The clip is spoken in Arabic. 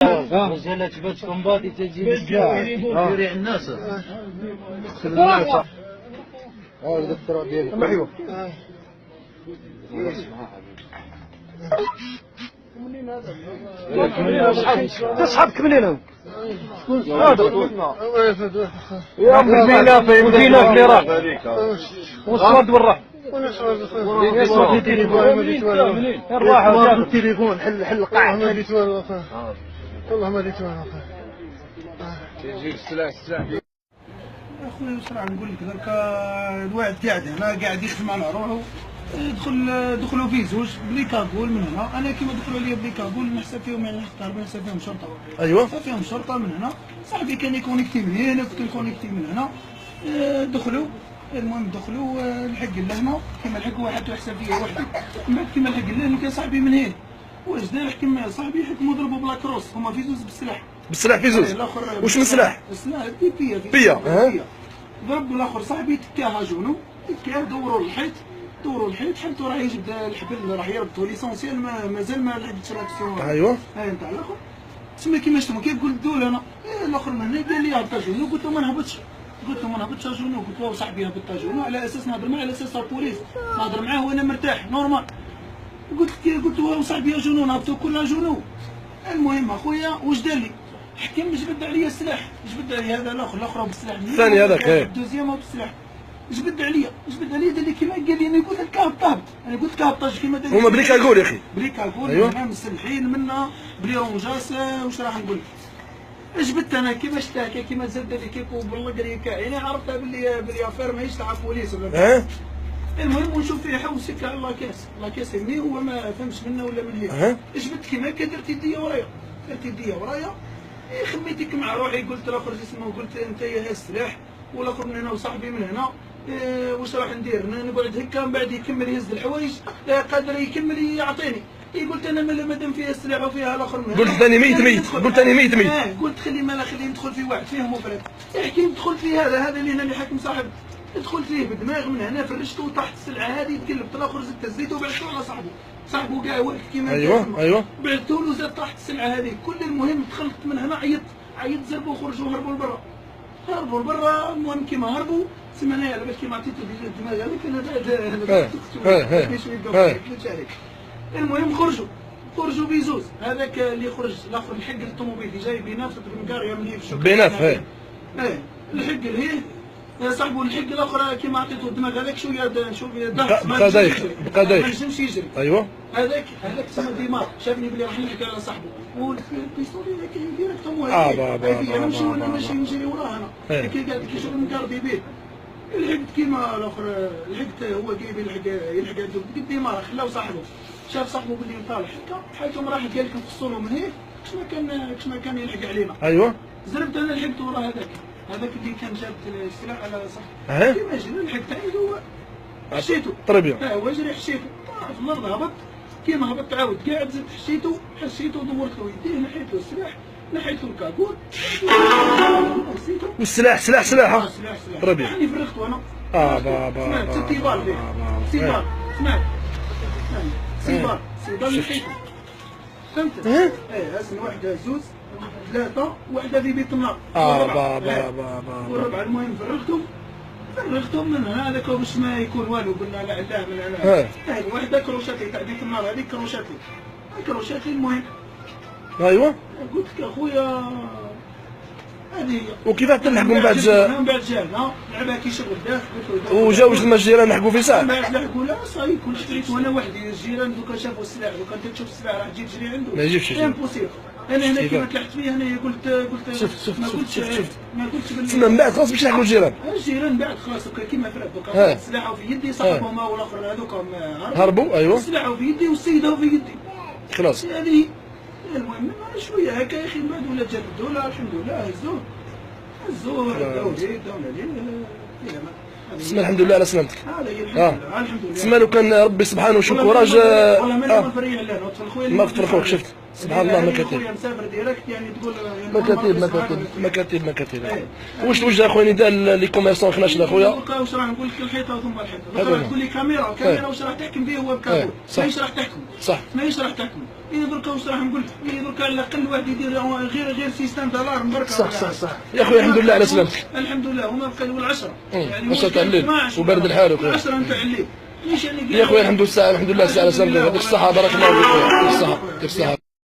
رجالة تبات كومباتي تجي يريع الناس. الدكتور ديالك محيوه. اصحابك منين هم؟ يا مدينة في العراق وصلت برا يصور التليفون حل القاع. والله ما ديت والو والله ما ديت والو تجيك السلاح اخويا واش راه نقول لك درك الواحد قاعد هنا قاعد يخدم على روحه. دخلوا فيه زوج بلي كاكول من هنا. انا كيما دخلوا عليا بلي كاكول نحسب فيهم يعني تقريبا نحسب فيهم شرطه. ايوا فيهم شرطه من هنا. صاحبي كان يكونيكتي من هنا كنت نكونيكتي من هنا. دخلوا المهم دخلوا الحق لهنا كيما الحق واحد يحسب فيا وحدي. من بعد كيما الحق له كان صاحبي من هنا. واش دار حكم صاحبي حكموا ضربوا بلا كروس هما في زوج بالسلاح. بالسلاح في زوج. واش من سلاح؟ السلاح بيا ضرب الاخر صاحبي تكاها جونو تكاه دوروا الحيط حتى راه يجبد الحبل راح يربطوا ليسونسيال مازال ما لعبتش لاكسيون. ايوا نتاع الاخر تسمى كيما شتم كيف قلت دول انا الاخر من هنا قال لي هبط جونو قلت له ما نهبطش جونو قلت له صاحبي هبط جونو على اساس نهضر معاه على اساس البوليس نهضر معاه وانا مرتاح نورمال. قلت له صاحبي يا جنون هبطوا كلها جنون. المهم اخويا واش دار لي؟ حكم جبد عليا السلاح جبد عليا هذا الاخر بالسلاح الثاني هذاك الدوزيام بالسلاح جبد عليا دار لي كيما قال لي انا قلت لك هبط انا قلت لك هبط كيما دار هما بلي كاكول يا اخي بلي كاكول أيوة. انا مسلحين منا بلي رونجاس واش راح نقول لك جبت انا كيما اشتاكى كيما زاد لي كيكو بالله قال لي كاين عرفتها بلي افير ماهيش تاع بوليس ولا المهم ونشوف فيه حول سكه على لاكاس مني هو ما فهمش منا ولا من هنا. جبت كيما هكا درت يديا ورايا خميتك مع روحي قلت الاخر اسمه قلت انت يا السلاح والاخر من هنا وصاحبي من هنا واش راح ندير نقعد هكا من بعد يكمل يهز الحوايج قادر يكمل يعطيني قلت انا مادام فيها السلاح وفيها الاخر من هنا قلت ثاني ميت قلت ثاني ميت قلت خلي ندخل في واحد فيهم مفرد حكيم ندخل في هذا اللي هنا اللي حاكم صاحب ادخل فيه بالدماغ من هنا فرشته تحت السلعه هذه تقلبت الاخر زدت الزيت وبعثته على صاحبه كاع واقف كيما ايوه بعثته له زاد تحت السلعه هذه كل المهم دخلت من هنا عيطت زربوا خرجوا هربوا لبرا المهم كيما هربوا سما انايا على بالك كيما عطيته الدماغ هذاك انا المهم خرجوا بيزوز هذاك اللي خرج الاخر الحق الطوموبيل اللي جاي بينافس بالمكاريه من هي في الشكل بيناف الحق لهيه صاحبو الحق الاخر كيما عطيته الدماغ هذاك شويه بقى دايخ ما نجمش يجري. ايوا هذاك تسمى ديمار شافني بلي راح نحكي على صاحبه والبيستولي هذاك ديريكتومون انا ماشي نجري وراه انا كي قاعد كيشوف المكاردي به لحقت كيما الاخر لحقت هو جايب يلحق عنده ديمار خلاو صاحبه شاف صاحبه بلي طالع حيتهم راح قال لكم خصوا له من هيك كش ما كان يلحق علينا. ايوا زربت انا لحقت وراه هذاك اللي كان جاب السلاح على صاحبه كيما جينا لحقت عنده حشيته طربيا هو جري حشيته في الارض هبط كيما هبط عاود قاعد زدت حشيته ودورت له يديه نحيت له السلاح نحيت له الكاكول والسلاح سلاح طربيا يعني فرغته انا بابا سمعت سيبال فيه سمعت سيبال نحيته فهمت؟ اسم واحده زوز ثلاثه واحده في بيت النار والربعه المهم فرغتهم من هذاك باش ما يكون والو قلنا لا علاه من علاه واحده كروشاتي تاع بيت النار هذيك كروشاتي المهم ايوا قلت لك اخويا هذه هي. وكيفاه تلحقوا من بعد جانا لعبها كي شغل داخل وجاو الجيران لحقوا في ساعه من بعد لحقوا لا صاي كل شريت وانا وحدي الجيران دوكا شافوا السلاح دوكا انت تشوف السلاح راح تجي تجري عنده ما يجيبش امبوسيبل. انا هنا كيما تلحقت فيه انا قلت شفت ما قلتش تما من بعد خلاص باش يلحقوا الجيران بعد خلاص كيما فرد دوكا السلاح في يدي صاحبهم والاخر هذوك هربوا ايوا السلاح في يدي والسيده في يدي خلاص هذه المهم شويه هكا يا اخي من بعد ولا جردوا لا الحمد لله هزوه داو ليه تسمى الحمد لله على سلامتك. هذا هي الحمد لله تسمى لو كان ربي سبحانه وشو كوراج والله ما نقول فريق على خويا ما كنت خوك شفت سبحان الله مكاتب خويا مسافر ديريكت يعني تقول مكاتب واش توجه اخويا نداء لي كوميرسون خناش اخويا واش راح نقول لك الحيطه ثم الحيطه تقول لي كاميرا واش راح تحكم به هو بكابول ماهيش راح تحكم دركا واش راح نقول لك؟ دركا على الاقل واحد يدير غير سيستم تاع الارم برك. صح يا خويا الحمد لله على سلامتك. الحمد لله. هما بقى الاول 10 يعني 10 تاع الليل وبرد الحال خويا. 10 نتاع الليل. يا خويا الحمد لله على سلامتك. يعطيك الصحة بارك الله فيك خويا. يعطيك الصحة.